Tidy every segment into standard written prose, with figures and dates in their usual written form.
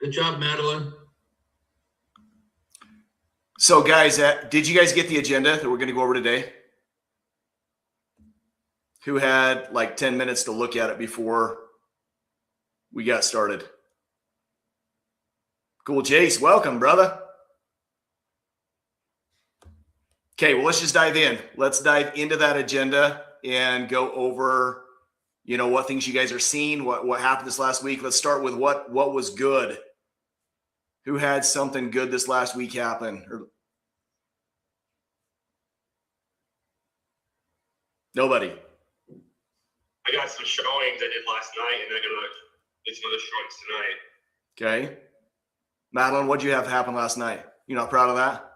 Good job, Madeline. So guys, did you guys get the agenda that we're going to go over today? Who had like 10 minutes to look at it before we got started? Cool. Jace, welcome, brother. Okay, well, let's just dive in. Let's dive into that agenda and go over, you know, what things you guys are seeing, what happened this last week. Let's start with what was good. Who had something good this last week happen? Nobody. I got some showings I did last night, and I'm gonna do some other showings tonight. Okay. Madeline, what'd you have happen last night? You not proud of that?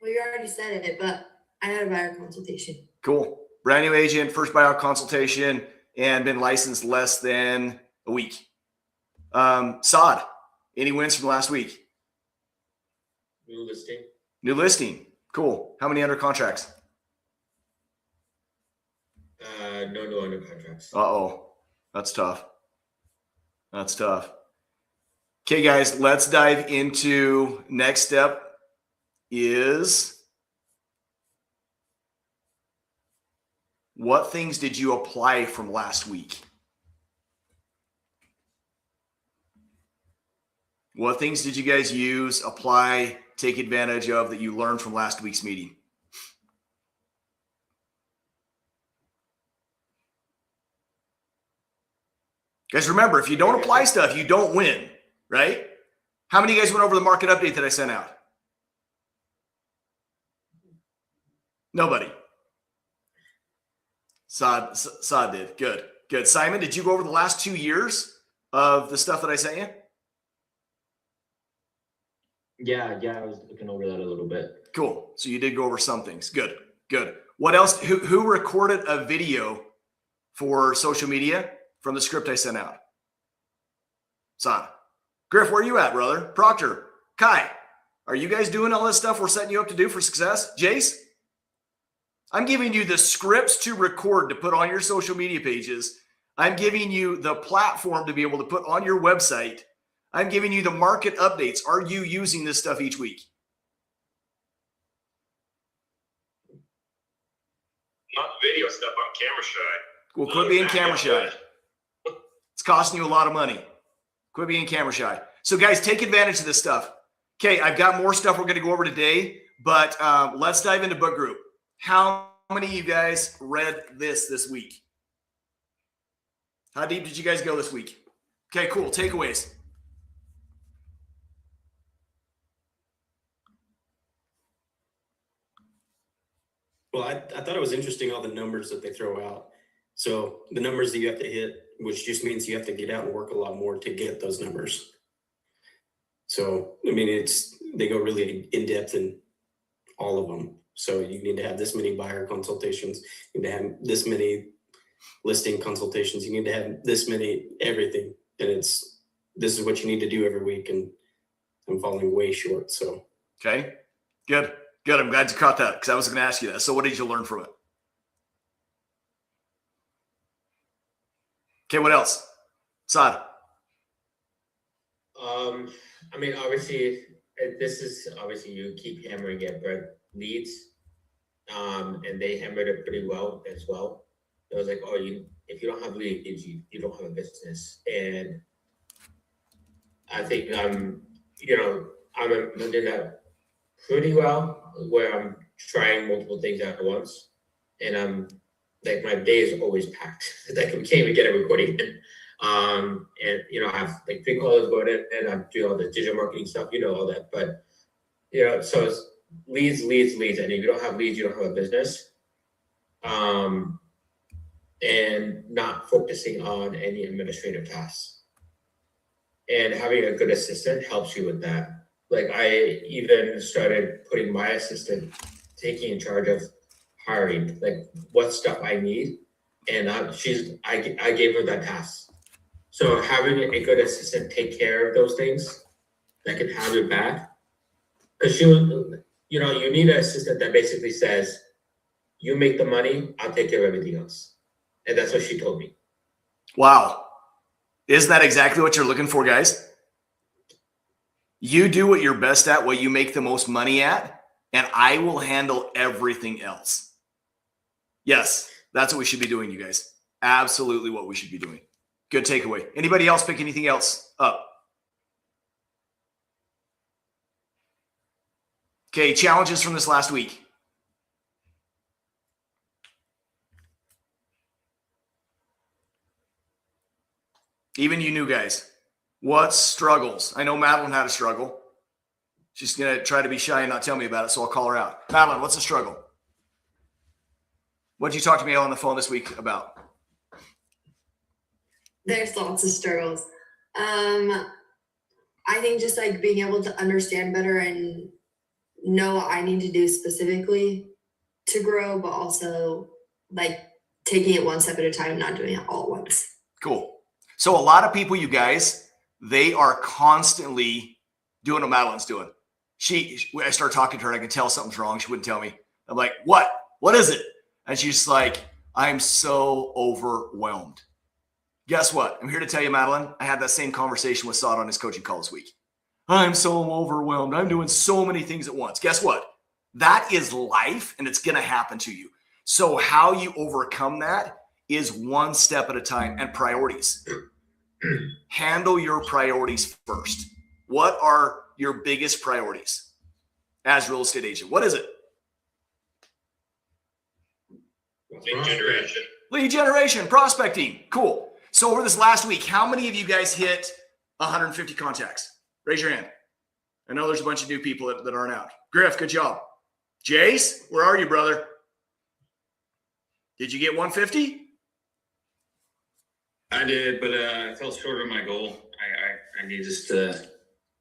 Well, you already said it, but I had a buyer consultation. Cool. Brand new agent, first buyer consultation, and been licensed less than a week. Saad, any wins from last week? New listing. New listing. Cool. How many under contracts? No under contracts. Uh-oh. That's tough. That's tough. Okay, guys, let's dive into next step is what things did you apply from last week? What things did you guys use, apply, take advantage of that you learned from last week's meeting? Guys, remember, if you don't apply stuff, you don't win, right? How many of you guys went over the market update that I sent out? Nobody. Saad did. Good. Good. Simon, did you go over the last 2 years of the stuff that I sent you? Yeah, I was looking over that a little bit. Cool. So you did go over some things. Good. Good. What else? Who recorded a video for social media from the script I sent out? Saad. Griff, where are you at, brother? Proctor. Kai, are you guys doing all this stuff we're setting you up to do for success? Jace? I'm giving you the scripts to record to put on your social media pages. I'm giving you the platform to be able to put on your website. I'm giving you the market updates. Are you using this stuff each week? Not video stuff. I'm camera shy. Well, quit being camera shy. It's costing you a lot of money. Quit being camera shy. So guys, take advantage of this stuff. Okay, I've got more stuff we're going to go over today, but let's dive into book group. How many of you guys read this week? How deep did you guys go this week? Okay, cool. Takeaways. Well, I thought it was interesting, all the numbers that they throw out. So the numbers that you have to hit, which just means you have to get out and work a lot more to get those numbers. So, I mean, they go really in depth in all of them. So you need to have this many buyer consultations, you need to have this many listing consultations, you need to have this many everything. And this is what you need to do every week. And I'm falling way short. So, okay, good. Good. I'm glad you caught that because I was going to ask you that. So what did you learn from it? Okay, what else? Saad. I mean, obviously, you keep hammering it, but leads, and they hammered it pretty well as well. It was like, if you don't have leads, you don't have a business. And I think I'm doing that pretty well, where I'm trying multiple things at once, and I'm like, my day is always packed. Like, I can't even get a recording in. And I have like 3 callers going in, and I'm doing all the digital marketing stuff, all that. But so it's leads, and if you don't have leads, you don't have a business. And not focusing on any administrative tasks. And having a good assistant helps you with that. Like, I even started putting my assistant taking in charge of hiring, like what stuff I need, and I gave her that task. So having a good assistant take care of those things that can have your back, because you need an assistant that basically says, you make the money, I'll take care of everything else. And that's what she told me. Wow. Isn't that exactly what you're looking for, guys? You do what you're best at, what you make the most money at, and I will handle everything else. Yes, that's what we should be doing, you guys. Absolutely what we should be doing. Good takeaway. Anybody else pick anything else up? Okay, challenges from this last week. Even you new guys. What struggles? I know Madeline had a struggle. She's going to try to be shy and not tell me about it, so I'll call her out. Madeline, what's the struggle? What did you talk to me on the phone this week about? There's lots of struggles. I think just like being able to understand better and know what I need to do specifically to grow, but also like taking it one step at a time, not doing it all at once. Cool. So a lot of people, you guys, they are constantly doing what Madeline's doing. When I start talking to her, I can tell something's wrong. She wouldn't tell me. I'm like, what? What is it? And she's like, I'm so overwhelmed. Guess what? I'm here to tell you, Madeline, I had that same conversation with Saad on his coaching call this week. I'm so overwhelmed. I'm doing so many things at once. Guess what? That is life, and it's going to happen to you. So how you overcome that is one step at a time, and priorities. Handle your priorities first. What are your biggest priorities as a real estate agent? What is it? Lead generation. Lead generation, prospecting. Cool. So over this last week, how many of you guys hit 150 contacts? Raise your hand. I know there's a bunch of new people that aren't out. Griff, good job. Jace, where are you, brother? Did you get 150? I did, but I fell short of my goal. I need just to,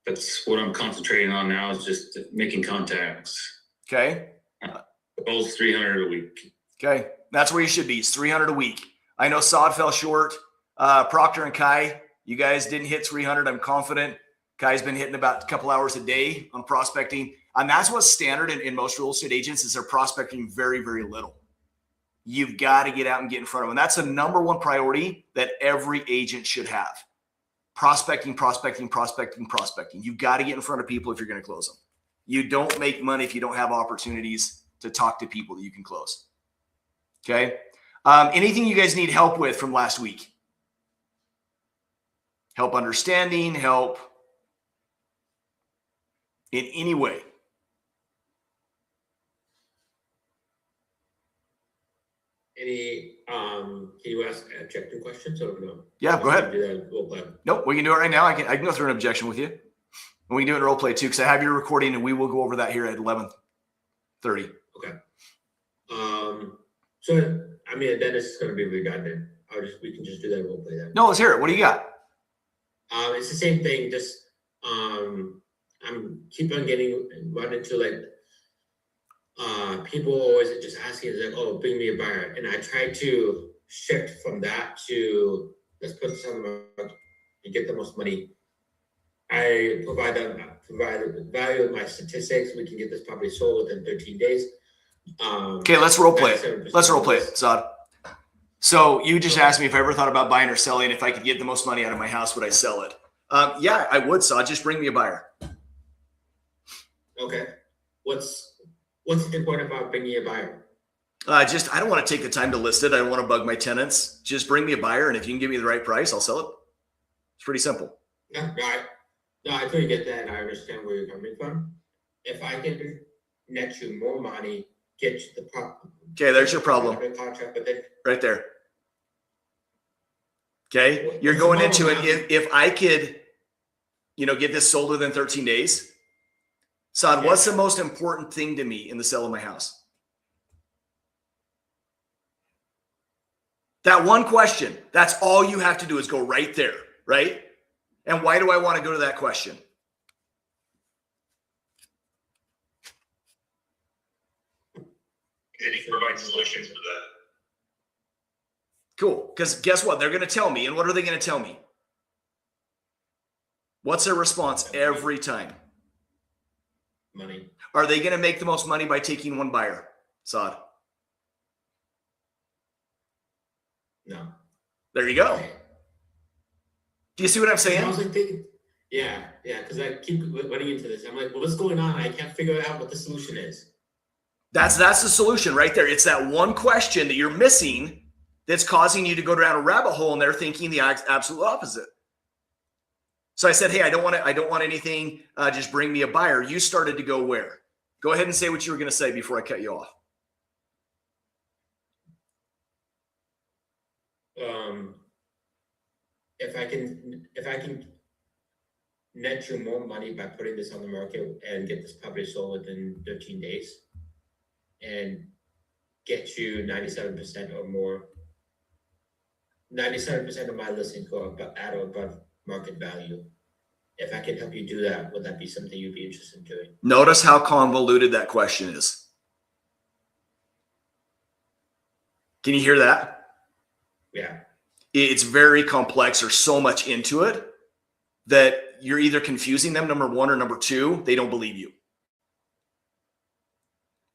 that's what I'm concentrating on now, is just making contacts. Okay. The goal's 300 a week. Okay. That's where you should be. It's 300 a week. I know Saad fell short. Proctor and Kai, you guys didn't hit 300. I'm confident. Kai's been hitting about a couple hours a day on prospecting. And that's what's standard in most real estate agents is they're prospecting very, very little. You've got to get out and get in front of them. That's the number one priority that every agent should have. Prospecting, prospecting, prospecting, prospecting. You've got to get in front of people if you're going to close them. You don't make money if you don't have opportunities to talk to people that you can close. Okay. Anything you guys need help with from last week? Help understanding, help in any way. Any, can you ask objective questions or no? Yeah, go ahead. Do that role play. Nope, we can do it right now. I can go through an objection with you. And we can do it in role play too, because I have your recording and we will go over that here at 11:30. Okay. So I mean, then it's going to be redundant. We can just do that role play then. No, let's hear it. What do you got? It's the same thing. Just I'm keep on run into like people always just asking like, oh, bring me a buyer, and I try to shift from that to let's put some to get the most money. I provide the value of my statistics. We can get this property sold within 13 days. Okay, let's role play it. Let's role play it, Saad. So you just asked me if I ever thought about buying or selling. If I could get the most money out of my house, would I sell it? Yeah, I would, Saad. Just bring me a buyer. Okay. What's important about bringing a buyer? I don't want to take the time to list it. I don't want to bug my tenants. Just bring me a buyer, and if you can give me the right price, I'll sell it. It's pretty simple. No, I totally get that, and I understand where you're coming from. If I can net you more money, get you the problem. Okay, there's your problem. Contract, but then Right there. Okay, you're going into it. If I could, get this sold within 13 days, Saad, what's the most important thing to me in the sale of my house? That one question. That's all you have to do is go right there, right? And why do I want to go to that question? And he provides solutions for that. Cool. Because guess what? They're going to tell me. And what are they going to tell me? What's their response every time? money. Are they going to make the most money by taking one buyer, Saad? No. There you go. Do you see what I'm I saying? was like thinking, yeah, because I keep running into this. I'm like, well, what's going on? I can't figure out what the solution is. That's the solution right there. It's that one question that you're missing that's causing you to go down a rabbit hole, and they're thinking the absolute opposite. So I said, hey, I don't want anything. Just bring me a buyer. You started to go where? Go ahead and say what you were going to say before I cut you off. If I can net you more money by putting this on the market and get this property sold within 13 days and get you 97% or more, 97% of my listings go up at or above market value. If I can help you do that, would that be something you'd be interested in doing? Notice how convoluted that question is. Can you hear that? Yeah. It's very complex. There's so much into it that you're either confusing them, number one, or number two, they don't believe you.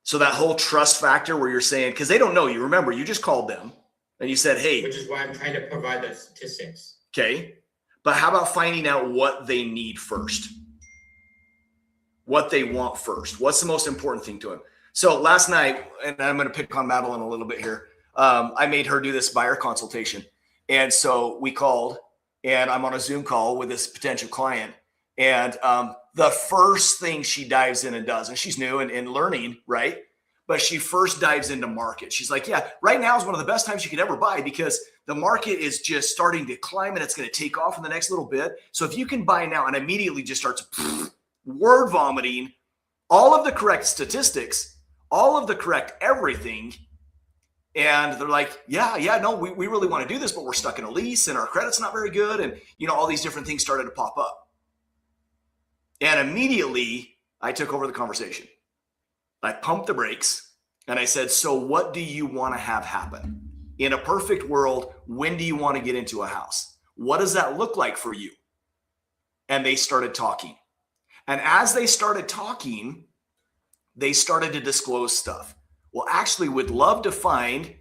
So that whole trust factor where you're saying, because they don't know you, remember, you just called them and you said, hey. Which is why I'm trying to provide the statistics. Okay. But how about finding out what they need first? What they want first? What's the most important thing to them? So last night, and I'm going to pick on Madeline a little bit here. I made her do this buyer consultation. And so we called, and I'm on a Zoom call with this potential client. And the first thing she dives in and does, and she's new and learning, right? But she first dives into market. She's like, yeah, right now is one of the best times you could ever buy because the market is just starting to climb and it's going to take off in the next little bit. So if you can buy now, and immediately just starts word vomiting all of the correct statistics, all of the correct everything. And they're like, yeah, no, we really want to do this, but we're stuck in a lease and our credit's not very good. And, all these different things started to pop up. And immediately I took over the conversation. I pumped the brakes and I said, so what do you want to have happen? In a perfect world, when do you want to get into a house? What does that look like for you? And they started talking. And as they started talking, they started to disclose stuff. Well, actually would love to find,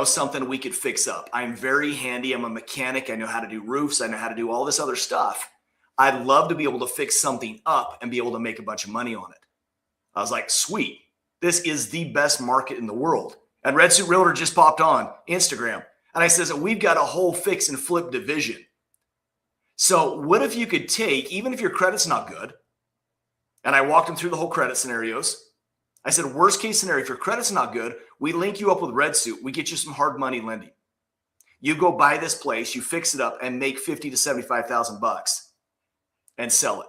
something we could fix up. I'm very handy. I'm a mechanic. I know how to do roofs. I know how to do all this other stuff. I'd love to be able to fix something up and be able to make a bunch of money on it. I was like, sweet. This is the best market in the world. And Red Suit Realtor just popped on Instagram. And I says, we've got a whole fix and flip division. So what if you could take, even if your credit's not good, and I walked them through the whole credit scenarios. I said, worst case scenario, if your credit's not good, we link you up with Red Suit. We get you some hard money lending. You go buy this place, you fix it up and make $50,000 to $75,000 and sell it.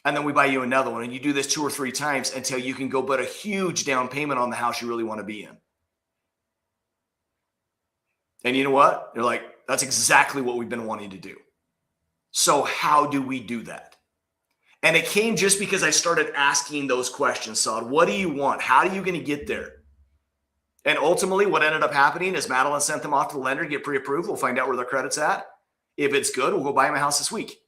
And then we buy you another one and you do this 2 or 3 times until you can go put a huge down payment on the house you really want to be in. And you know what? They're like, that's exactly what we've been wanting to do. So how do we do that? And it came just because I started asking those questions, Saad. What do you want? How are you going to get there? And ultimately, what ended up happening is Madeline sent them off to the lender to get pre-approved. We'll find out where their credit's at. If it's good, we'll go buy them a house this week.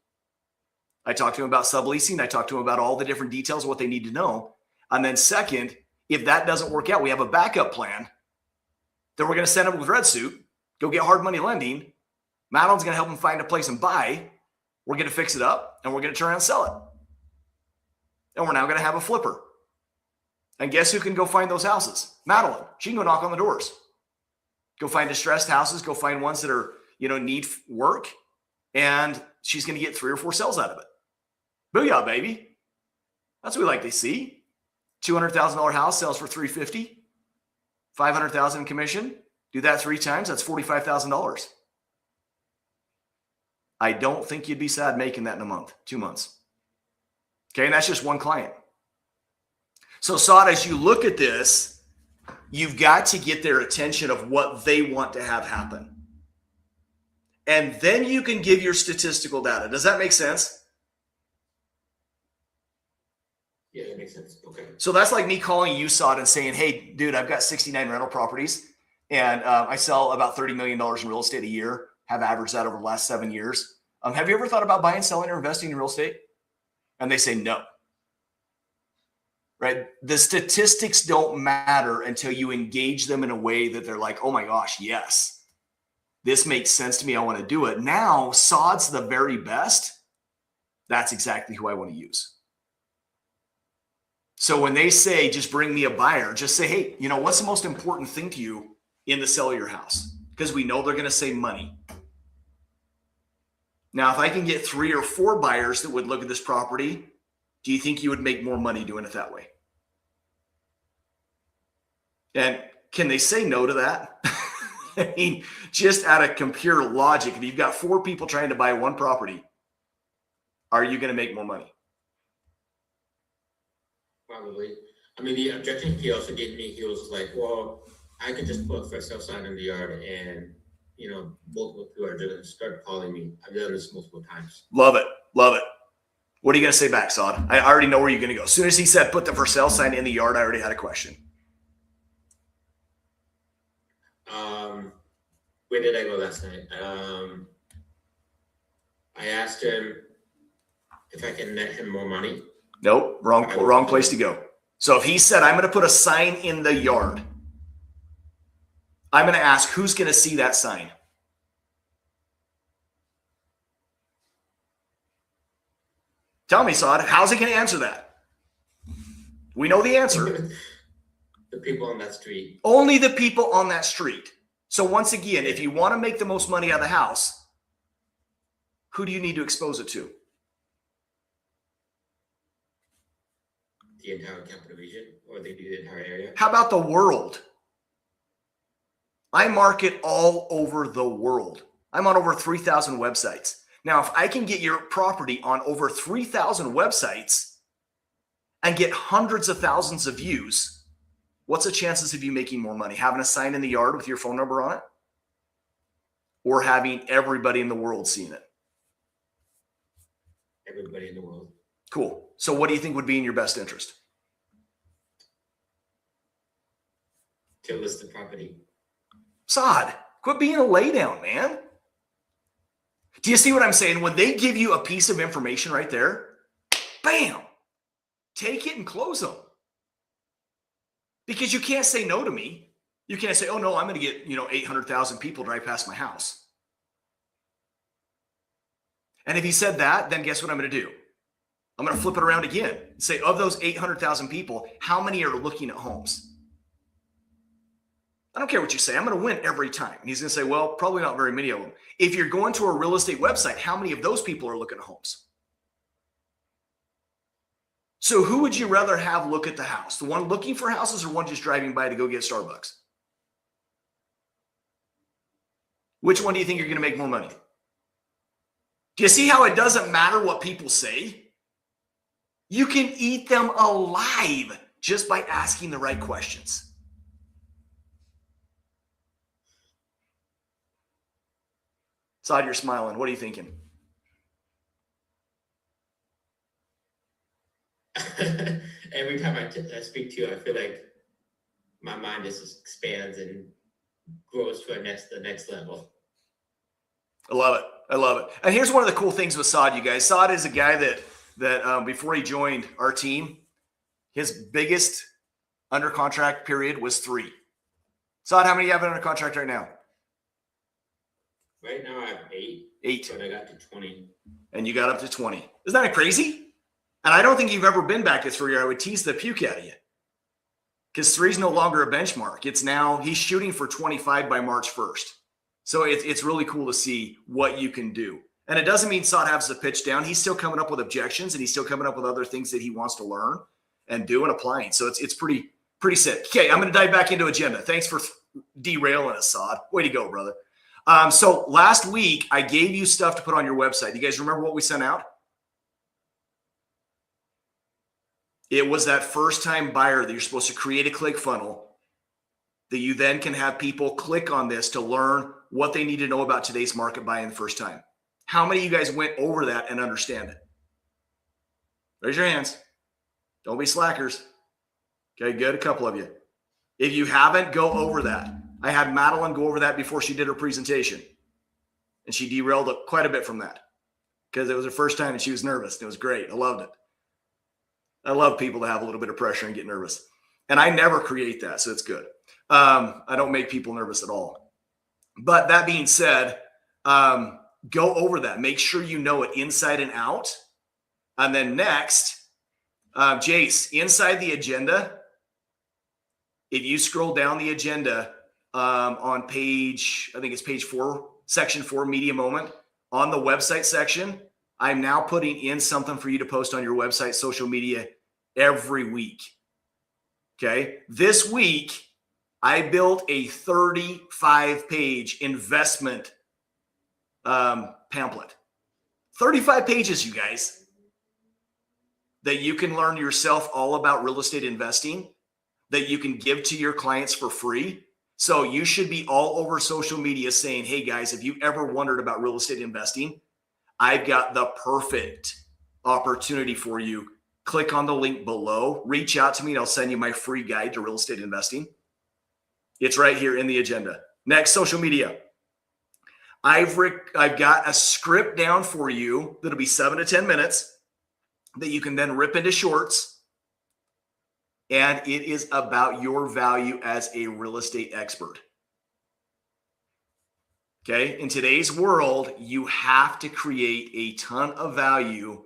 I talked to them about subleasing. I talked to them about all the different details of what they need to know. And then second, if that doesn't work out, we have a backup plan. Then we're going to send them with Red Suit, go get hard money lending. Madeline's going to help them find a place and buy. We're going to fix it up, and we're going to turn around and sell it. And we're now going to have a flipper. And guess who can go find those houses? Madeline. She can go knock on the doors. Go find distressed houses. Go find ones that are, need work. And she's going to get 3 or 4 sales out of it. Booyah, baby. That's what we like to see. $200,000 house sells for $350,000. $500,000 in commission. Do that 3 times. That's $45,000. I don't think you'd be sad making that in a month, 2 months. Okay, and that's just one client. So, Saad, as you look at this, you've got to get their attention of what they want to have happen. And then you can give your statistical data. Does that make sense? Yeah, that makes sense. Okay. So that's like me calling you, Saad, and saying, hey, dude, I've got 69 rental properties, and I sell about $30 million in real estate a year, have averaged that over the last 7 years. Have you ever thought about buying, selling, or investing in real estate? And they say no. Right? The statistics don't matter until you engage them in a way that they're like, oh my gosh, yes. This makes sense to me. I want to do it. Now, sod's the very best. That's exactly who I want to use. So when they say, just bring me a buyer, just say, hey, you know, what's the most important thing to you in the sale of your house? Because we know they're going to say money. Now, if I can get 3 or 4 buyers that would look at this property, do you think you would make more money doing it that way? And can they say no to that? I mean, just out of pure logic, if you've got 4 people trying to buy one property, are you going to make more money? Probably. I mean, the objection he also gave me, he was like, well, I could just put a for sale sign in the yard and, you know, multiple people are going to start calling me. I've done this multiple times. Love it. Love it. What are you going to say back, Sod? I already know where you're going to go. As soon as he said put the for sale sign in the yard, I already had a question. Where did I go last night? I asked him if I can net him more money. Nope, wrong place to go. So if he said, I'm going to put a sign in the yard, I'm going to ask, who's going to see that sign? Tell me, Sod, how's he going to answer that? We know the answer. The people on that street. Only the people on that street. So once again, if you want to make the most money out of the house, who do you need to expose it to? The entire capital region, or they do the entire area? How about the world? I market all over the world. I'm on over 3,000 websites. Now, if I can get your property on over 3,000 websites and get hundreds of thousands of views, what's the chances of you making more money? Having a sign in the yard with your phone number on it? Or having everybody in the world seeing it? Everybody in the world. Cool. So what do you think would be in your best interest? To list the property. Sod, quit being a laydown, man. Do you see what I'm saying? When they give you a piece of information right there, bam, take it and close them. Because you can't say no to me. You can't say, oh no, I'm going to get, 800,000 people drive past my house. And if he said that, then guess what I'm going to do? I'm going to flip it around again and say, of those 800,000 people, how many are looking at homes? I don't care what you say. I'm going to win every time. And he's going to say, well, probably not very many of them. If you're going to a real estate website, how many of those people are looking at homes? So who would you rather have look at the house? The one looking for houses or one just driving by to go get Starbucks? Which one do you think you're going to make more money? Do you see how it doesn't matter what people say? You can eat them alive just by asking the right questions. Sod, you're smiling. What are you thinking? Every time I speak to you, I feel like my mind just expands and grows to the next level. I love it. I love it. And here's one of the cool things with Sod, you guys. Sod is a guy that before he joined our team, his biggest under contract period was 3. Sod, how many do you have under contract right now? Right now I have 8. 8. But I got to 20. And you got up to 20. Isn't that crazy? And I don't think you've ever been back to 3. I would tease the puke out of you. Because 3 is no longer a benchmark. It's now, he's shooting for 25 by March 1st. So it's really cool to see what you can do. And it doesn't mean Sod has to pitch down. He's still coming up with objections and he's still coming up with other things that he wants to learn and do and applying. So it's pretty sick. Okay, I'm going to dive back into agenda. Thanks for derailing us, Sod. Way to go, brother. So last week, I gave you stuff to put on your website. Do you guys remember what we sent out? It was that first-time buyer that you're supposed to create a click funnel that you then can have people click on this to learn what they need to know about today's market buying the first time. How many of you guys went over that and understand it? Raise your hands. Don't be slackers. Okay, good. A couple of you. If you haven't, go over that. I had Madeline go over that before she did her presentation. And she derailed quite a bit from that because it was her first time and she was nervous. It was great. I loved it. I love people to have a little bit of pressure and get nervous. And I never create that, so it's good. I don't make people nervous at all. But that being said, go over that. Make sure you know it inside and out. And then next, Jace, inside the agenda, if you scroll down the agenda on page, I think it's page 4, section 4, media moment, on the website section, I'm now putting in something for you to post on your website, social media every week. Okay. This week, I built a 35-page investment pamphlet. 35 pages, you guys, that you can learn yourself all about real estate investing, that you can give to your clients for free. So you should be all over social media saying, hey guys, if you ever wondered about real estate investing, I've got the perfect opportunity for you. Click on the link below, reach out to me, and I'll send you my free guide to real estate investing. It's right here in the agenda. Next, social media. I've got a script down for you that'll be 7 to 10 minutes that you can then rip into shorts. And it is about your value as a real estate expert. Okay. In today's world, you have to create a ton of value,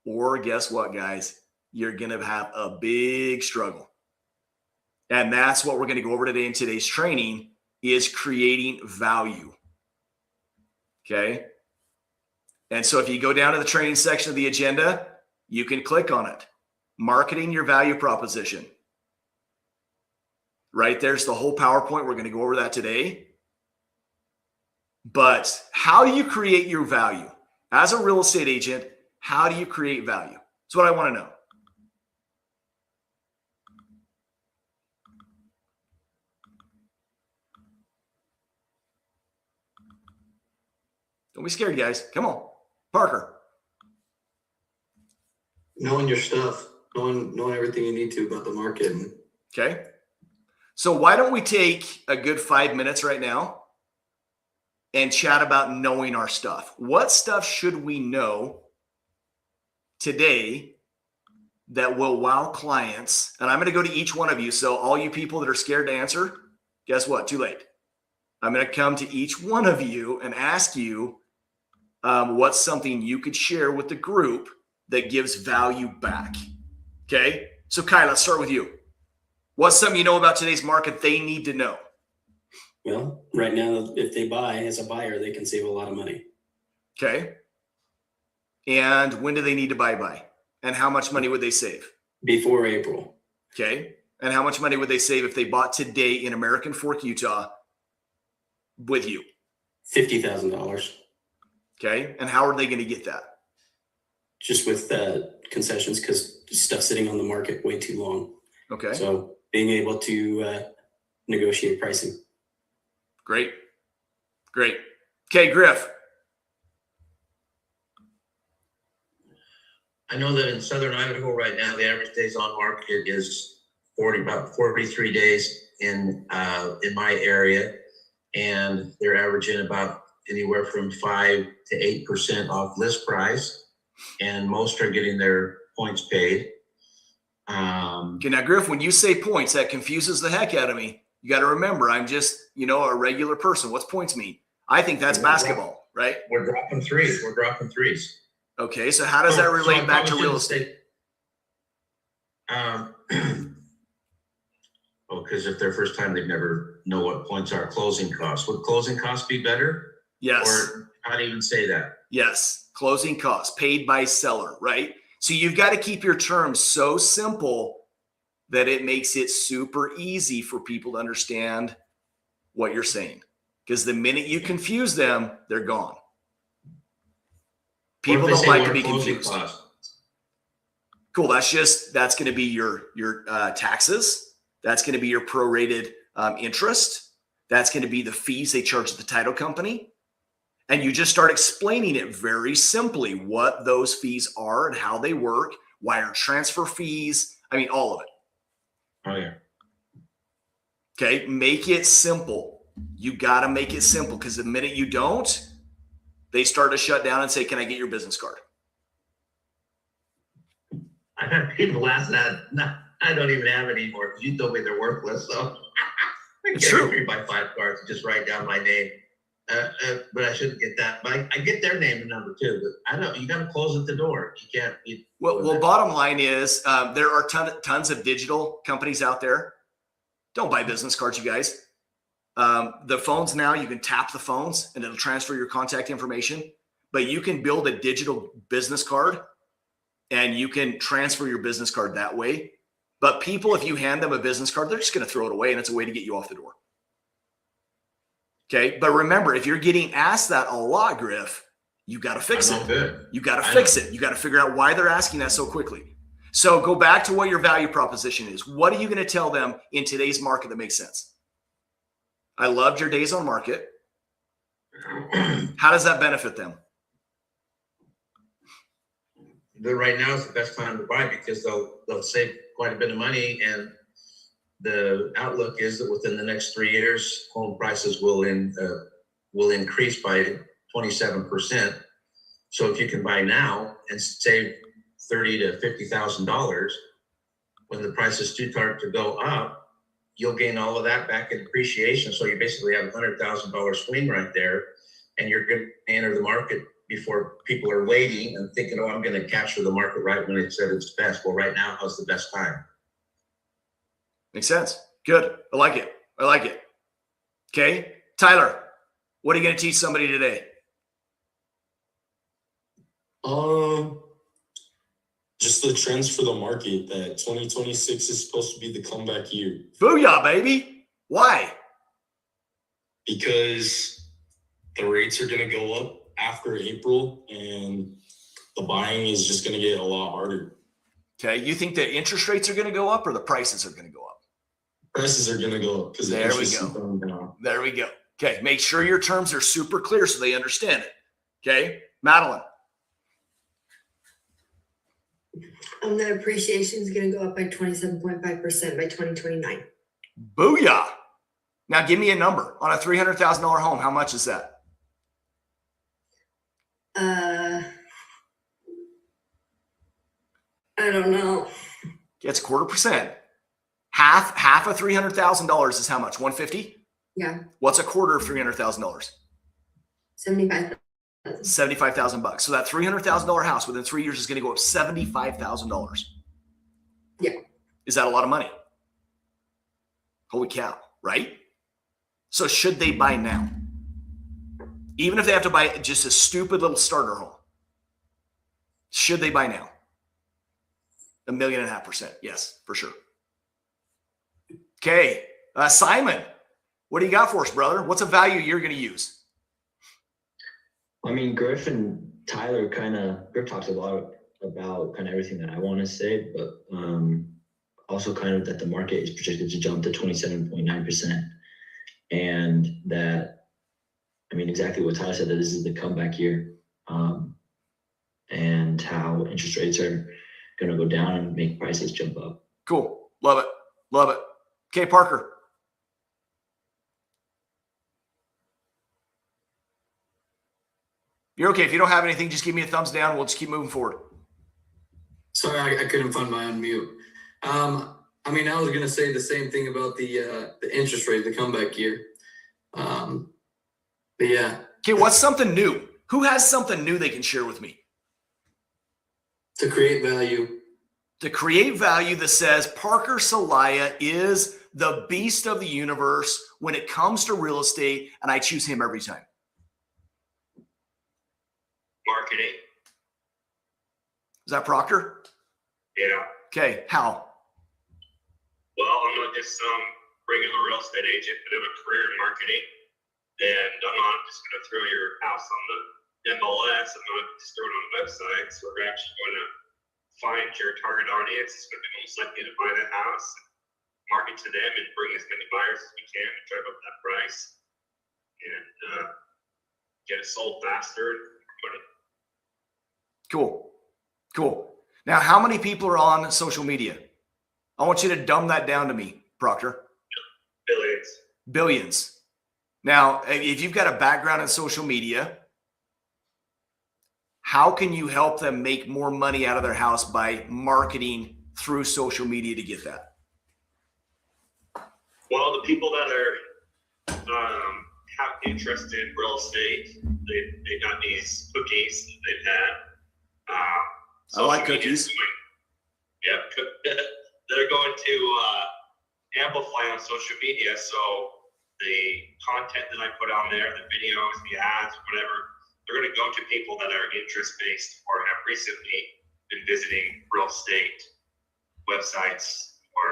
or guess what, guys? You're going to have a big struggle. And that's what we're going to go over today in today's training, is creating value. Okay. And so if you go down to the training section of the agenda, you can click on it. Marketing your value proposition. Right there's the whole PowerPoint. We're going to go over that today. But how do you create your value? As a real estate agent, how do you create value? That's what I want to know. Don't be scared, guys. Come on. Parker. Knowing your stuff, knowing everything you need to about the market. Okay. So why don't we take a good 5 minutes right now and chat about knowing our stuff? What stuff should we know today that will wow clients? And I'm going to go to each one of you. So all you people that are scared to answer, guess what? Too late. I'm going to come to each one of you and ask you what's something you could share with the group that gives value back. Okay. So Kai, let's start with you. What's something you know about today's market they need to know? Well, right now, if they buy as a buyer, they can save a lot of money. Okay. And when do they need to buy by? And how much money would they save? Before April. Okay. And how much money would they save if they bought today in American Fork, Utah with you? $50,000. Okay. And how are they going to get that? Just with concessions, because stuff's sitting on the market way too long. Okay. So being able to negotiate pricing. Great. Great. Okay, Griff. I know that in Southern Idaho right now, the average days on market is about 43 days in my area, and they're averaging about anywhere from 5 to 8% off list price, and most are getting their points paid. Okay, now Griff, when you say points, that confuses the heck out of me. You got to remember, I'm just, a regular person. What's points mean? I think that's basketball, right? We're dropping threes. Okay, so how does that relate back to real estate? Because if they're first time, they've never know what points are. Closing costs. Would closing costs be better? Yes. Or not even say that? Yes. Closing costs paid by seller, right? So you've got to keep your terms so simple that it makes it super easy for people to understand what you're saying. Because the minute you confuse them, they're gone. People don't like to be confused. Cool. That's going to be your taxes. That's going to be your prorated interest. That's going to be the fees they charge the title company. And you just start explaining it very simply, what those fees are and how they work, wire transfer fees. I mean, all of it. Oh, yeah. Okay. Make it simple. You got to make it simple, because the minute you don't, they start to shut down and say, can I get your business card? I've had people ask that. No, I don't even have it anymore because you told me they're worthless. So It's true. I buy 5 cards and just write down my name. But I shouldn't get that. But I get their name and number too. But I know you got to close at the door. You can't. Well, bottom line is there are tons of digital companies out there. Don't buy business cards, you guys. The phones now, you can tap the phones and it'll transfer your contact information. But you can build a digital business card and you can transfer your business card that way. But people, if you hand them a business card, they're just going to throw it away, and it's a way to get you off the door. Okay. But remember, if you're getting asked that a lot, Griff, you got to fix it. Good. You got to fix it. You got to figure out why they're asking that so quickly. So go back to what your value proposition is. What are you going to tell them in today's market that makes sense? I loved your days on market. How does that benefit them? Right now is the best time to buy because they'll save quite a bit of money, and the outlook is that within the next 3 years, home prices will increase by 27%. So if you can buy now and save $30,000 to $50,000, when the prices do start to go up, you'll gain all of that back in appreciation. So you basically have a $100,000 swing right there, and you're going to enter the market before people are waiting and thinking, oh, I'm going to capture the market right when it's at its best. Well, right now is the best time. Makes sense. Good. I like it. I like it. Okay. Tyler, what are you going to teach somebody today? Just the trends for the market, that 2026 is supposed to be the comeback year. Booyah, baby. Why? Because the rates are going to go up after April, and the buying is just going to get a lot harder. Okay. You think the interest rates are going to go up or the prices are going to go up? Prices are going to go up because the There we interest is go. going down. There we go. Okay. Make sure your terms are super clear so they understand it. Okay. Madeline. The appreciation is going to go up by 27.5% by 2029. Booyah. Now give me a number on a $300,000 home. How much is that? I don't know. It's 0.25%. Half of $300,000 is how much? 150? Yeah, What's a quarter of $300,000? 75,000. $75,000. So that $300,000 house within 3 years is going to go up $75,000. Yeah. Is that a lot of money? Holy cow, right? So should they buy now? Even if they have to buy just a stupid little starter home, should they buy now? 1.5 million. Yes, for sure. Okay. Simon, what do you got for us, brother? What's a value you're going to use? I mean, Griff and Tyler Griff talks a lot about kind of everything that I want to say, but also kind of that the market is projected to jump to 27.9%. And that, I mean, exactly what Tyler said, that this is the comeback year, and how interest rates are going to go down and make prices jump up. Cool. Love it. Love it. Okay, Parker. You're okay. If you don't have anything, just give me a thumbs down. We'll just keep moving forward. Sorry, I couldn't find my unmute. I mean, I was going to say the same thing about the interest rate, the comeback year. But yeah. Okay, what's something new? Who has something new they can share with me? To create value. To create value that says Parker Celaya is the beast of the universe when it comes to real estate, and I choose him every time. Marketing. Is that Proctor? Yeah. Okay, how? Well, I'm not just regular real estate agent, but I have a career in marketing. And I'm not just going to throw your house on the MLS. I'm not just throwing it on websites. We're actually going to find your target audience. It's going to be most likely to buy the house, market to them, and bring as many buyers as we can and drive up that price and get it sold faster. Cool. Cool. Now, how many people are on social media? I want you to dumb that down to me, Proctor. Billions. Billions. Now, if you've got a background in social media, how can you help them make more money out of their house by marketing through social media to get that? Well, the people that are have interest in real estate, they got these cookies that they've had. I like social media cookies. is going- Yeah, they're going to amplify on social media. So the content that I put on there, the videos, the ads, whatever, they're going to go to people that are interest-based or have recently been visiting real estate websites or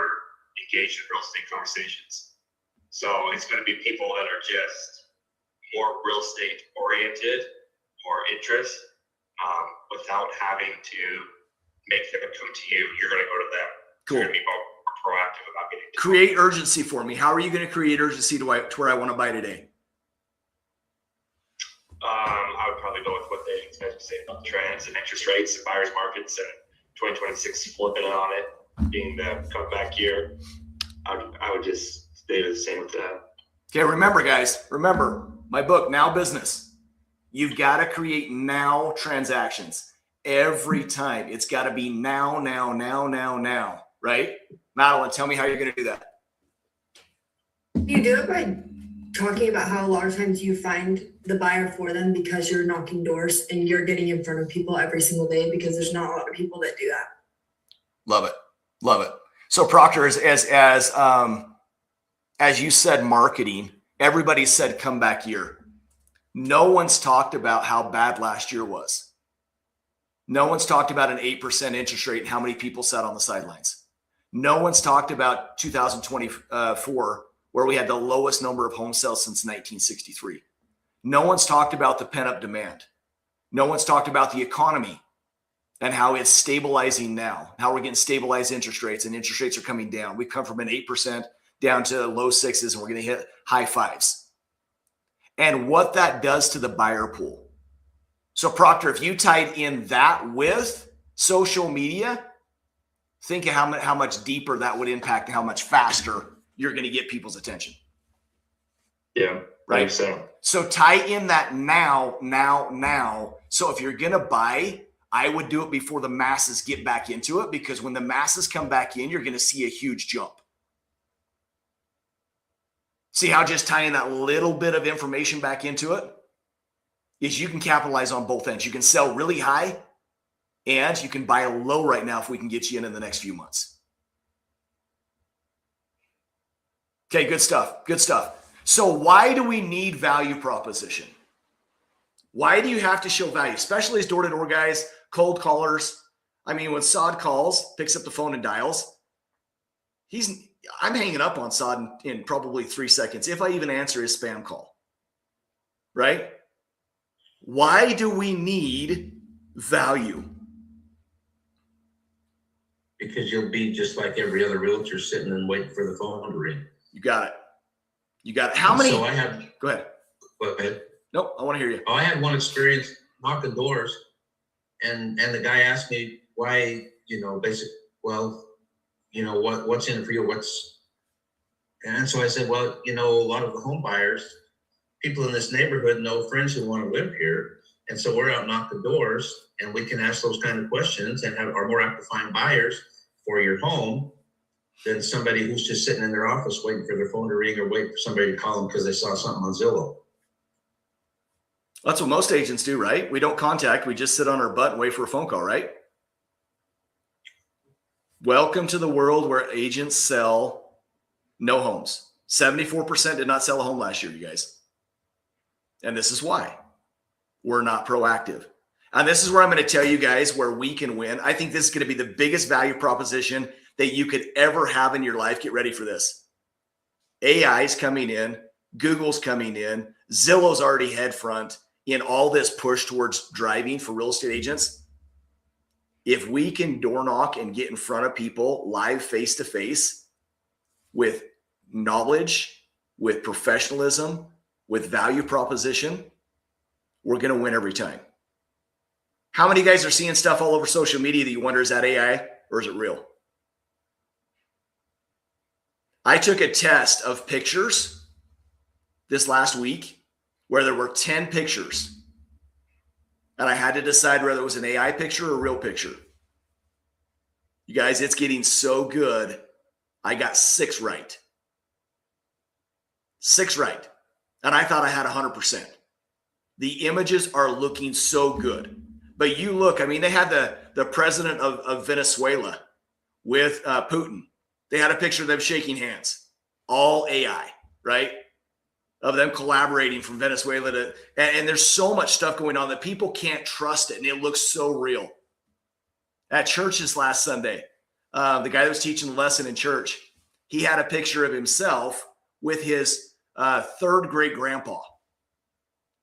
engaged in real estate conversations. So it's going to be people that are just more real estate oriented or interest, without having to make them come to you. You're going to go to them. Cool. You're going to be more proactive about getting to them. Create urgency for me. How are you going to create urgency to where I want to buy today? I would probably go with what they say about the trends and interest rates and buyers markets and 2026 flipping it on it being the comeback year. I would just stay the same with that. Okay, remember guys, remember my book, Now Business. You've got to create now transactions every time. It's got to be now, right? Madeline, tell me how you're going to do that. You do it by talking about how a lot of times you find the buyer for them because you're knocking doors and you're getting in front of people every single day, because there's not a lot of people that do that. Love it. Love it. So Proctor, as you said, marketing, everybody said comeback year. No one's talked about how bad last year was. No one's talked about an 8% interest rate and how many people sat on the sidelines. No one's talked about 2024, where we had the lowest number of home sales since 1963. No one's talked about the pent-up demand. No one's talked about the economy and how it's stabilizing now, how we're getting stabilized interest rates, and interest rates are coming down. We've come from an 8% down to low 6s, and we're going to hit high 5s. And what that does to the buyer pool. So Proctor, if you tied in that with social media, think of how much deeper that would impact and how much faster you're going to get people's attention. Yeah. Right. So tie in that now. So if you're going to buy, I would do it before the masses get back into it, because when the masses come back in, you're going to see a huge jump. See how just tying that little bit of information back into it is you can capitalize on both ends. You can sell really high and you can buy low right now if we can get you in the next few months. Okay, good stuff. Good stuff. So why do we need value proposition? Why do you have to show value, especially as door-to-door guys, cold callers? I mean, when Saad calls, picks up the phone and dials, I'm hanging up on Saad in probably 3 seconds, if I even answer his spam call, right? Why do we need value? Because you'll be just like every other realtor, sitting and waiting for the phone to ring. You got it. You got it. How many? So I have. Go ahead. Go ahead. Nope, I want to hear you. Oh, I had one experience knocking doors, and the guy asked me why, basically, well, what's in it for you? And so I said, well, a lot of the home buyers, people in this neighborhood know friends who want to live here. And so we're out knocking doors, and we can ask those kind of questions and are more apt to find buyers for your home than somebody who's just sitting in their office waiting for their phone to ring or waiting for somebody to call them because they saw something on Zillow. That's what most agents do, right? We don't contact. We just sit on our butt and wait for a phone call, right? Welcome to the world where agents sell no homes. 74% did not sell a home last year, you guys. And this is why we're not proactive. And this is where I'm going to tell you guys where we can win. I think this is going to be the biggest value proposition that you could ever have in your life. Get ready for this. AI is coming in. Google's coming in. Zillow's already head front in all this push towards driving for real estate agents. If we can door knock and get in front of people live face to face with knowledge, with professionalism, with value proposition, we're going to win every time. How many guys are seeing stuff all over social media that you wonder, is that AI or is it real? I took a test of pictures this last week where there were 10 pictures. And I had to decide whether it was an AI picture or a real picture. You guys, it's getting so good. I got 6 right. 6 right. And I thought I had 100%. The images are looking so good. But you look, I mean, they had the president of Venezuela with Putin. They had a picture of them shaking hands, all AI, right? Of them collaborating from Venezuela to, and there's so much stuff going on that people can't trust it. And it looks so real. At church this last Sunday, the guy that was teaching the lesson in church, he had a picture of himself with his third great grandpa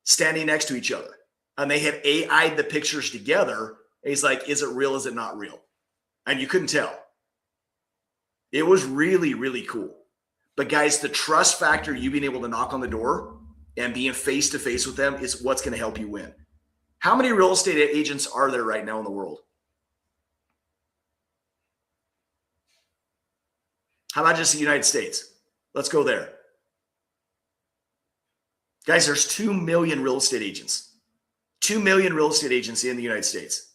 standing next to each other. And they had AI'd the pictures together. And he's like, is it real? Is it not real? And you couldn't tell. It was really, really cool. But guys, the trust factor, you being able to knock on the door and being face to face with them is what's going to help you win. How many real estate agents are there right now in the world? How about just the United States? Let's go there. Guys, there's 2 million real estate agents. 2 million real estate agents in the United States.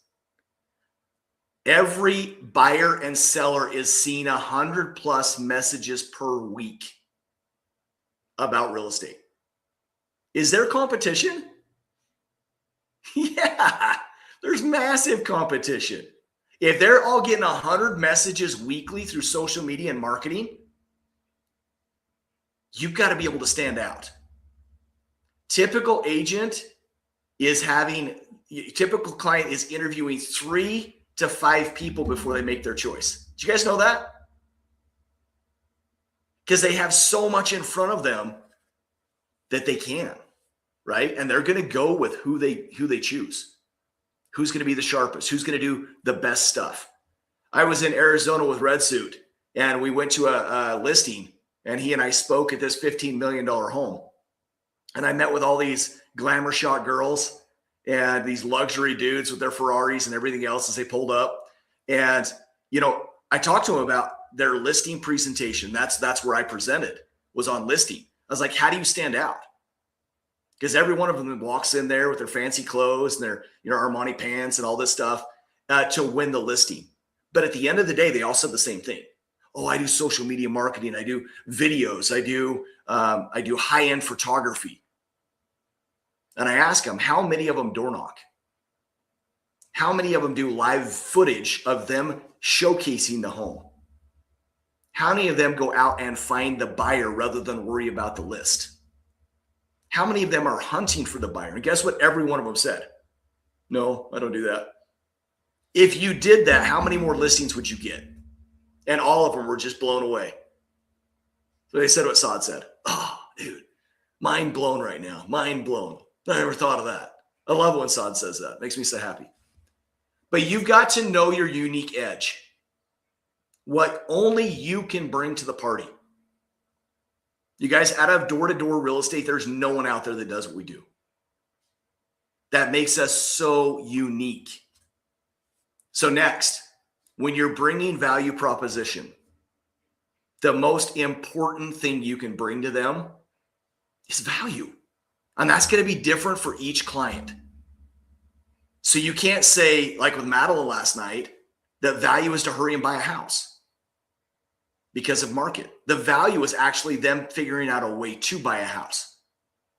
Every buyer and seller is seeing 100+ messages per week about real estate. Is there competition? Yeah, there's massive competition. If they're all getting 100 messages weekly through social media and marketing, you've got to be able to stand out. Typical client is interviewing 3 to 5 people before they make their choice. Did you guys know that? Because they have so much in front of them that they can, right? And they're going to go with who they choose. Who's going to be the sharpest? Who's going to do the best stuff? I was in Arizona with Red Suit, and we went to a listing, and he and I spoke at this $15 million home. And I met with all these glamour shot girls and these luxury dudes with their Ferraris and everything else as they pulled up. And, I talked to them about their listing presentation. That's where I presented, was on listing. I was like, how do you stand out? Because every one of them walks in there with their fancy clothes and their, Armani pants and all this stuff to win the listing. But at the end of the day, they all said the same thing. Oh, I do social media marketing. I do videos. I do high-end photography. And I ask them, how many of them door knock? How many of them do live footage of them showcasing the home? How many of them go out and find the buyer rather than worry about the list? How many of them are hunting for the buyer? And guess what every one of them said? No, I don't do that. If you did that, how many more listings would you get? And all of them were just blown away. So they said what Saad said. Oh, dude, mind blown right now. Mind blown. I never thought of that. I love when Saad says that. Makes me so happy. But you've got to know your unique edge. What only you can bring to the party. You guys, out of door-to-door real estate, there's no one out there that does what we do. That makes us so unique. So next, when you're bringing value proposition, the most important thing you can bring to them is value. And that's going to be different for each client. So you can't say, like with Madeline last night, that value is to hurry and buy a house because of market. The value is actually them figuring out a way to buy a house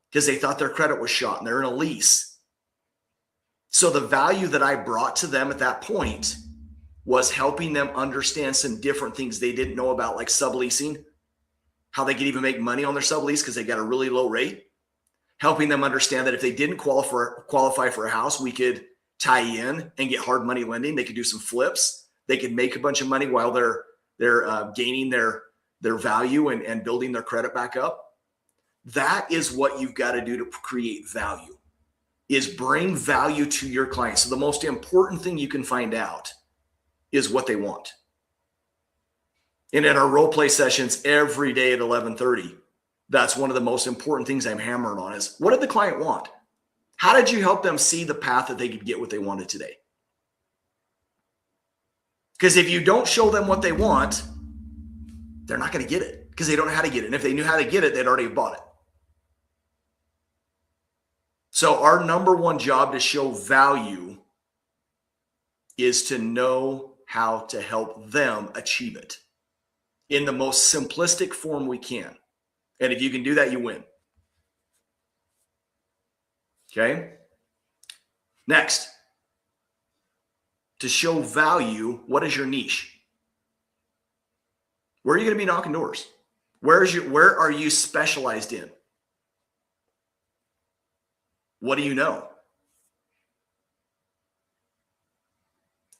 because they thought their credit was shot and they're in a lease. So the value that I brought to them at that point was helping them understand some different things they didn't know about, like subleasing, how they could even make money on their sublease because they got a really low rate. Helping them understand that if they didn't qualify for a house, we could tie in and get hard money lending. They could do some flips. They could make a bunch of money while they're gaining their value and building their credit back up. That is what you've got to do to create value, is bring value to your clients. So the most important thing you can find out is what they want. And in our role play sessions every day at 11:30, that's one of the most important things I'm hammering on is, what did the client want? How did you help them see the path that they could get what they wanted today? Because if you don't show them what they want, they're not going to get it because they don't know how to get it. And if they knew how to get it, they'd already have bought it. So our number one job to show value is to know how to help them achieve it in the most simplistic form we can. And if you can do that, you win. Okay. Next, to show value, what is your niche? Where are you going to be knocking doors? Where are you specialized in? What do you know?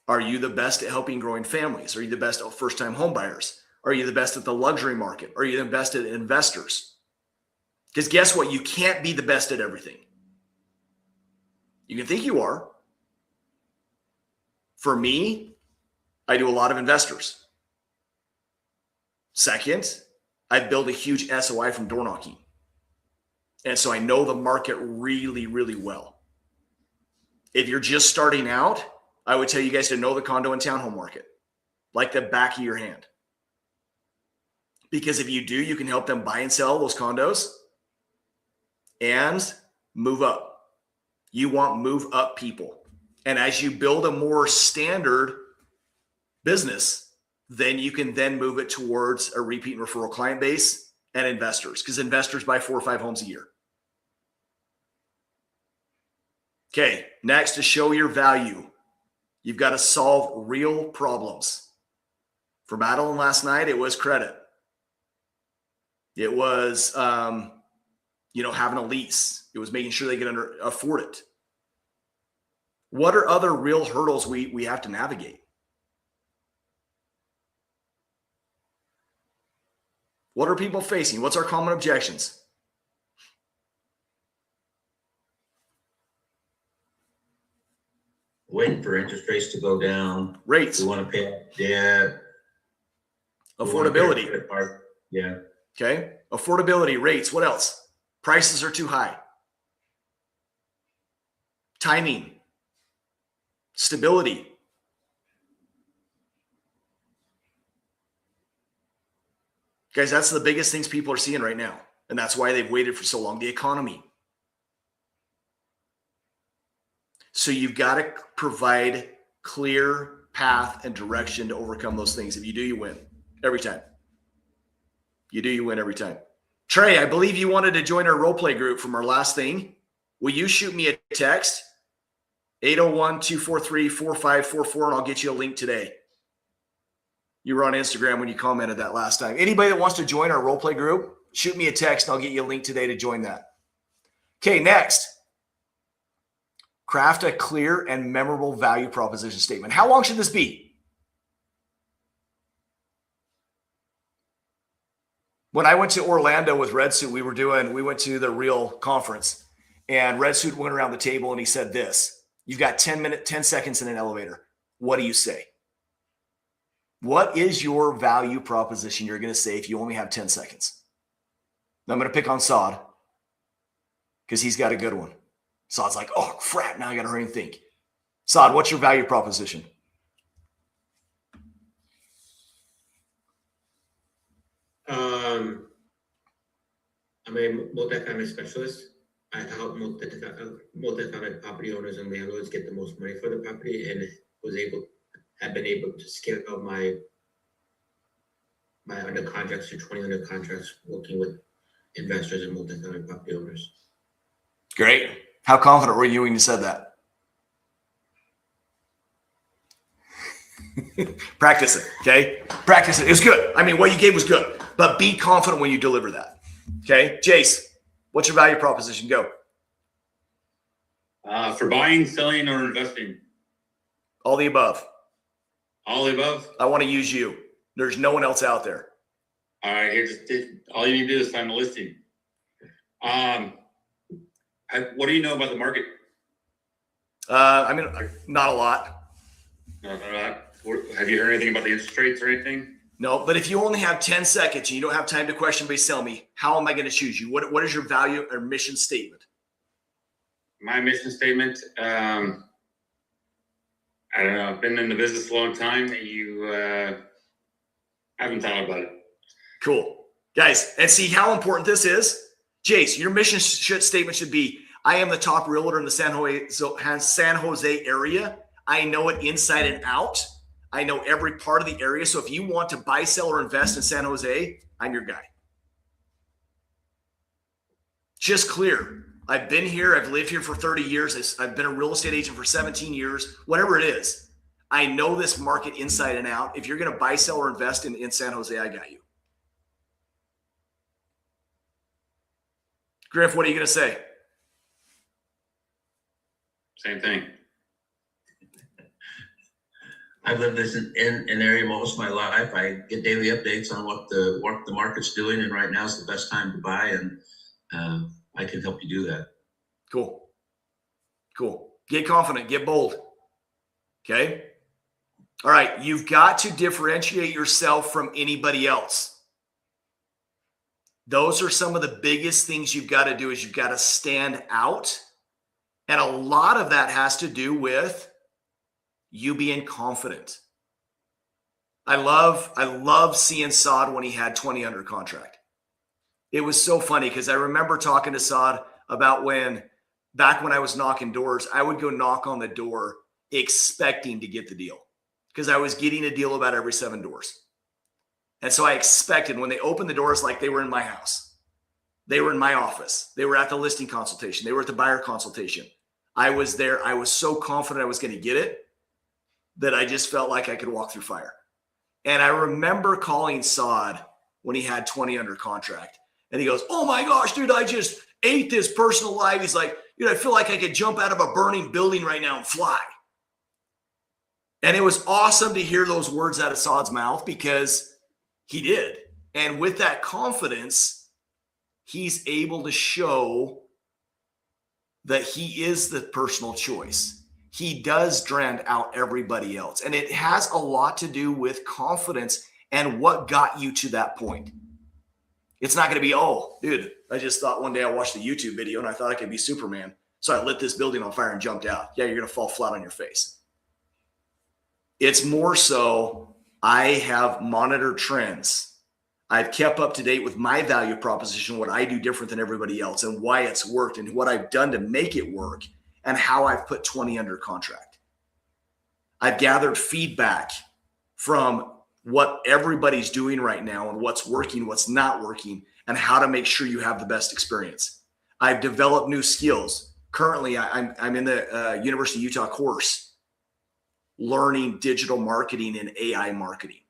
Are you the best at helping growing families? Are you the best at first-time home buyers? Are you the best at the luxury market? Are you the best at investors? Because guess what? You can't be the best at everything. You can think you are. For me, I do a lot of investors. Second, I've built a huge SOI from door knocking. And so I know the market really, really well. If you're just starting out, I would tell you guys to know the condo and townhome market like the back of your hand. Because if you do, you can help them buy and sell those condos and move up. You want move up people. And as you build a more standard business, then you can then move it towards a repeat and referral client base and investors, because investors buy 4 or 5 homes a year. Okay, next, to show your value, you've got to solve real problems. For Madeline last night, it was credit. It was, having a lease. It was making sure they could afford it. What are other real hurdles we have to navigate? What are people facing? What's our common objections? Waiting for interest rates to go down. Rates. We want to pay debt. Affordability. Yeah. Okay. Affordability, rates. What else? Prices are too high. Timing. Stability. Guys, that's the biggest things people are seeing right now. And that's why they've waited for so long. The economy. So you've got to provide clear path and direction to overcome those things. If you do, you win every time. You do, you win every time. Trey, I believe you wanted to join our role play group from our last thing. Will you shoot me a text? 801-243-4544, and I'll get you a link today. You were on Instagram when you commented that last time. Anybody that wants to join our role play group, shoot me a text and I'll get you a link today to join that. Okay, next. Craft a clear and memorable value proposition statement. How long should this be? When I went to Orlando with Red Suit, we went to the Real conference, and Red Suit went around the table and he said this: you've got 10 seconds in an elevator. What do you say? What is your value proposition you're going to say if you only have 10 seconds? Now I'm going to pick on Saad because he's got a good one. Saad's like, oh, crap, now I got to hurry and think. Saad, what's your value proposition? I'm a multifamily specialist. I help multifamily property owners and landlords get the most money for the property, and have been able to scale up my under contracts to 20 under contracts, working with investors and multifamily property owners. Great. How confident were you when you said that? Practice it, okay? Practice it. It was good. I mean, what you gave was good, but be confident when you deliver that, okay? Jace, what's your value proposition? Go. For buying, selling, or investing. All the above. All the above? I want to use you. There's no one else out there. All right, all you need to do is sign the listing. What do you know about the market? Not a lot. Have you heard anything about the interest rates or anything? No, but if you only have 10 seconds and you don't have time to question, but sell me, how am I going to choose you? What is your value or mission statement? My mission statement, I don't know. I've been in the business a long time. You haven't thought about it. Cool. Guys, and see how important this is? Jace, your mission statement should be, I am the top realtor in the San Jose area. I know it inside and out. I know every part of the area. So if you want to buy, sell, or invest in San Jose, I'm your guy. Just clear. I've been here. I've lived here for 30 years. I've been a real estate agent for 17 years, whatever it is. I know this market inside and out. If you're going to buy, sell, or invest in San Jose, I got you. Griff, what are you going to say? Same thing. I've lived this in an area most of my life. I get daily updates on what the market's doing, and right now is the best time to buy, and I can help you do that. Cool. Get confident. Get bold. Okay. All right. You've got to differentiate yourself from anybody else. Those are some of the biggest things you've got to do. Is you've got to stand out, and a lot of that has to do with you being confident. I love seeing Saad when he had 20 under contract. It was so funny because I remember talking to Saad about back when I was knocking doors, I would go knock on the door expecting to get the deal because I was getting a deal about every 7 doors. And so I expected when they opened the doors, like they were in my house, they were in my office, they were at the listing consultation, they were at the buyer consultation. I was there. I was so confident I was going to get it that I just felt like I could walk through fire. And I remember calling Saad when he had 20 under contract. And he goes, "Oh my gosh, dude, I just ate this person alive." He's like, "Dude, I feel like I could jump out of a burning building right now and fly." And it was awesome to hear those words out of Saad's mouth because he did. And with that confidence, he's able to show that he is the personal choice. He does drown out everybody else. And it has a lot to do with confidence and what got you to that point. It's not going to be, "Oh, dude, I just thought one day I watched a YouTube video and I thought I could be Superman. So I lit this building on fire and jumped out." Yeah, you're going to fall flat on your face. It's more so, I have monitored trends. I've kept up to date with my value proposition, what I do different than everybody else and why it's worked and what I've done to make it work and how I've put 20 under contract. I've gathered feedback from what everybody's doing right now and what's working, what's not working, and how to make sure you have the best experience. I've developed new skills. Currently, I'm in the University of Utah course learning digital marketing and AI marketing.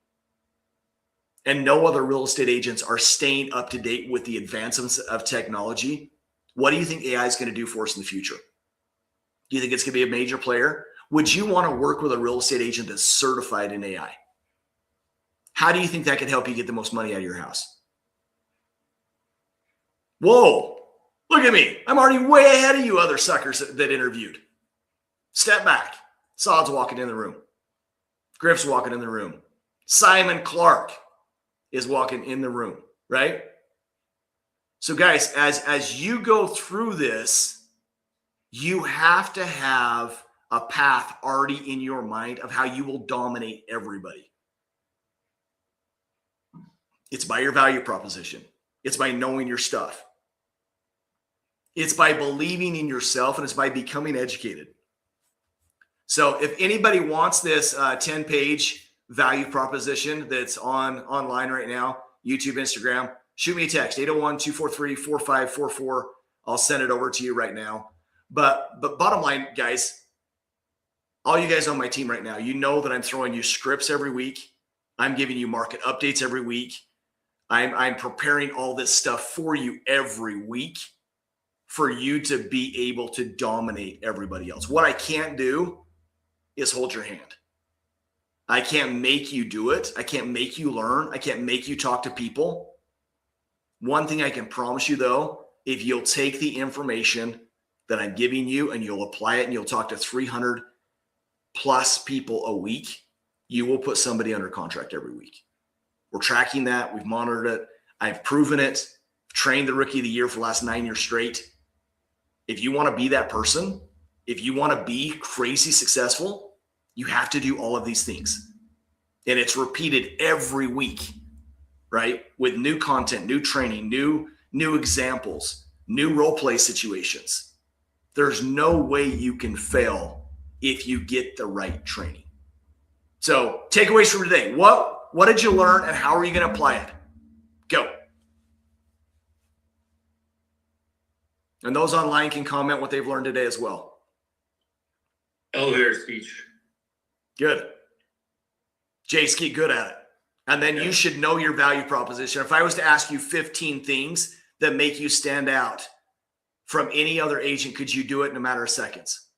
And no other real estate agents are staying up to date with the advancements of technology. What do you think AI is going to do for us in the future? Do you think it's going to be a major player? Would you want to work with a real estate agent that's certified in AI? How do you think that could help you get the most money out of your house? Whoa, look at me. I'm already way ahead of you other suckers that interviewed. Step back. Saad's walking in the room. Griff's walking in the room. Simon Clark is walking in the room, right? So guys, as you go through this, you have to have a path already in your mind of how you will dominate everybody. It's by your value proposition. It's by knowing your stuff. It's by believing in yourself, and it's by becoming educated. So if anybody wants this 10-page value proposition that's online right now, YouTube, Instagram, shoot me a text, 801-243-4544. I'll send it over to you right now. But bottom line, guys, all you guys on my team right now, you know that I'm throwing you scripts every week. I'm giving you market updates every week. I'm preparing all this stuff for you every week for you to be able to dominate everybody else. What I can't do is hold your hand. I can't make you do it. I can't make you learn. I can't make you talk to people. One thing I can promise you, though, if you'll take the information that I'm giving you and you'll apply it and you'll talk to 300 plus people a week, you will put somebody under contract every week. We're tracking that. We've monitored it. I've proven it. Trained the rookie of the year for the last 9 years straight. If you want to be that person, if you want to be crazy successful, you have to do all of these things. And it's repeated every week, right? With new content, new training, new examples, new role play situations. There's no way you can fail if you get the right training. So takeaways from today. What did you learn and how are you going to apply it? Go. And those online can comment what they've learned today as well. Elevator speech. Good. Jace, get good at it. And then you should know your value proposition. If I was to ask you 15 things that make you stand out from any other agent, could you do it in a matter of seconds?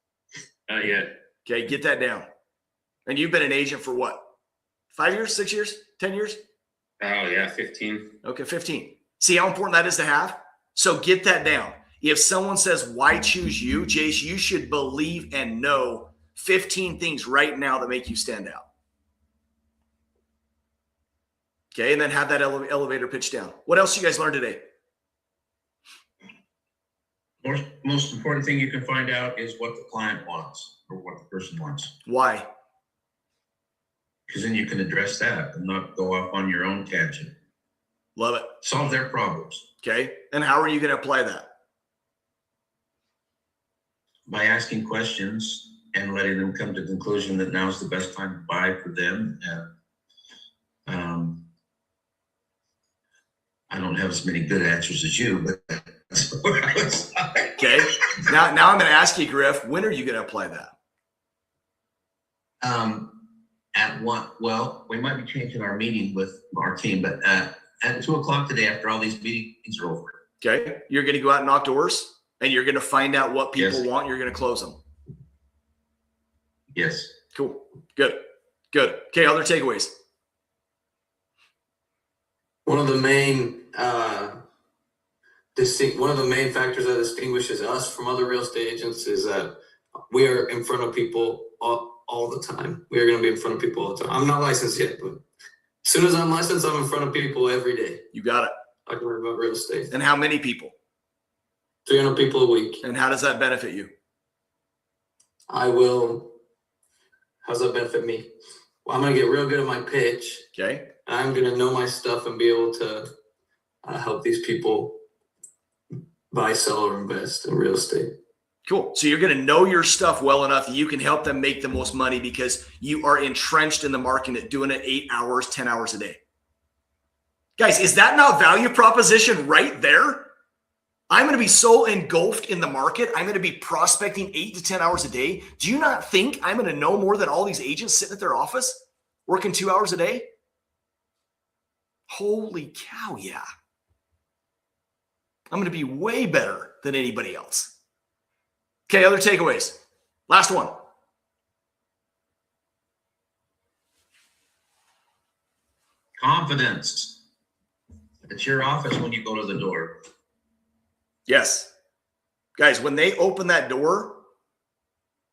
Not yet. Okay, get that down. And you've been an agent for what? 5 years, 6 years, 10 years? Oh yeah, 15. Okay, 15. See how important that is to have? So get that down. If someone says, why choose you, Jace, you should believe and know 15 things right now that make you stand out. Okay, and then have that elevator pitch down. What else you guys learned today? Most important thing you can find out is what the client wants or what the person wants. Why? Because then you can address that and not go off on your own tangent. Love it. Solve their problems. Okay, and how are you going to apply that? By asking questions and letting them come to the conclusion that now's the best time to buy for them. And I don't have as many good answers as you, but that's what I was like. Okay, now I'm going to ask you, Griff, when are you going to apply that? At one, well, we might be changing our meeting with our team, but at 2 o'clock today, after all these meetings are over. Okay, you're going to go out and knock doors and you're going to find out what people Yes. want. You're going to close them. Yes. Cool. Good. Good. Okay, other takeaways. One of the main factors that distinguishes us from other real estate agents is that we are in front of people all the time. We are going to be in front of people all the time. I'm not licensed yet, but as soon as I'm licensed, I'm in front of people every day. You got it. I can worry about real estate. And how many people? 300 people a week. And how does that benefit you? How's that benefit me? Well, I'm going to get real good at my pitch. Okay. I'm going to know my stuff and be able to help these people buy, sell, or invest in real estate. Cool. So you're going to know your stuff well enough that you can help them make the most money because you are entrenched in the market doing it 8 hours, 10 hours a day. Guys, is that not value proposition right there? I'm going to be so engulfed in the market. I'm going to be prospecting 8 to 10 hours a day. Do you not think I'm going to know more than all these agents sitting at their office working 2 hours a day? Holy cow, yeah. I'm going to be way better than anybody else. Okay, other takeaways. Last one. Confidence. It's your office when you go to the door. Yes. Guys, when they open that door,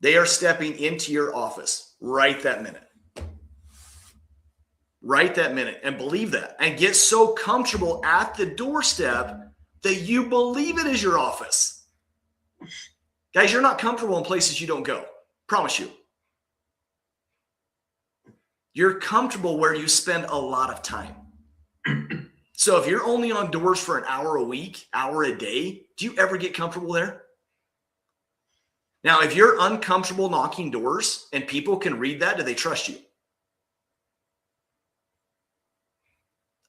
they are stepping into your office right that minute. Right that minute. And believe that. And get so comfortable at the doorstep that you believe it is your office. Guys, you're not comfortable in places you don't go. Promise you. You're comfortable where you spend a lot of time. So if you're only on doors for an hour a week, hour a day, do you ever get comfortable there? Now, if you're uncomfortable knocking doors and people can read that, do they trust you?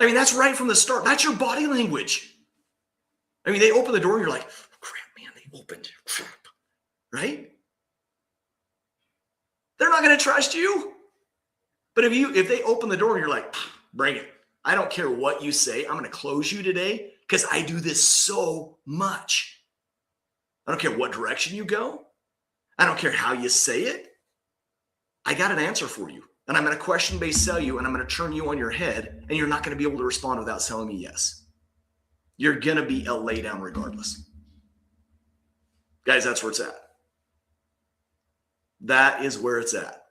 I mean, that's right from the start. That's your body language. I mean, they open the door and you're like, crap, man, they opened. Right? They're not going to trust you. But if they open the door and you're like, bring it. I don't care what you say. I'm going to close you today because I do this so much. I don't care what direction you go. I don't care how you say it. I got an answer for you. And I'm going to question-based sell you, and I'm going to turn you on your head, and you're not going to be able to respond without telling me yes. You're going to be a laydown regardless. Guys, that's where it's at. That is where it's at.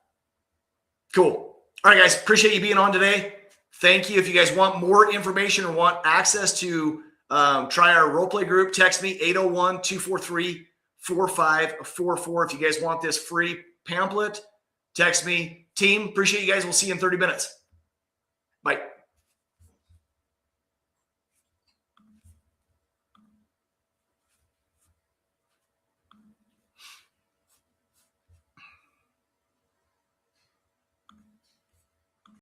Cool. All right, guys, appreciate you being on today. Thank you. If you guys want more information or want access to try our role play group, text me 801-243-4544. If you guys want this free pamphlet, text me. Team, appreciate you guys. We'll see you in 30 minutes. Bye.